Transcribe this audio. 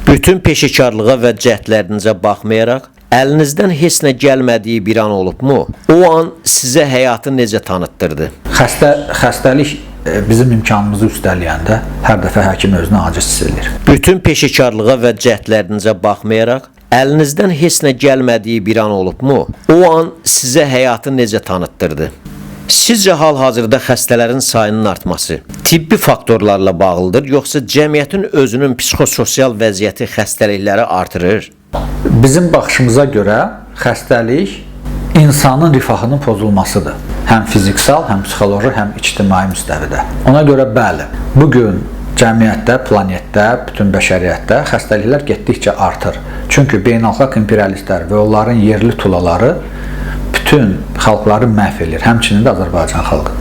Bütün peşəkarlığa və cəhdlərinizə baxmayaraq, əlinizdən heç nə gəlmədiyi bir an olubmu? O an sizə həyatı necə tanıtdırdı? Xəstəlik bizim imkanımızı üstələyəndə hər dəfə həkim özünü aciz hiss edir. Bütün peşəkarlığa və cəhdlərinizə baxmayaraq, əlinizdən heç nə gəlmədiyi bir an olubmu? O an sizə həyatı necə tanıtdırdı? Sizcə hal-hazırda xəstələrin sayının artması tibbi faktorlarla bağlıdır, yoxsa cəmiyyətin özünün psixososial vəziyyəti xəstəlikləri artırır? Bizim baxışımıza görə xəstəlik insanın rifahının pozulmasıdır. Həm fiziksal, həm psixoloji, həm ictimai müstəvidə. Ona görə bəli, bugün cəmiyyətdə, planetdə, bütün bəşəriyyətdə xəstəliklər getdikcə artır. Çünki beynəlxalq imperialistlər və onların yerli tulaları bütün xalqları məhv edir, həmçinin də Azərbaycan xalqı.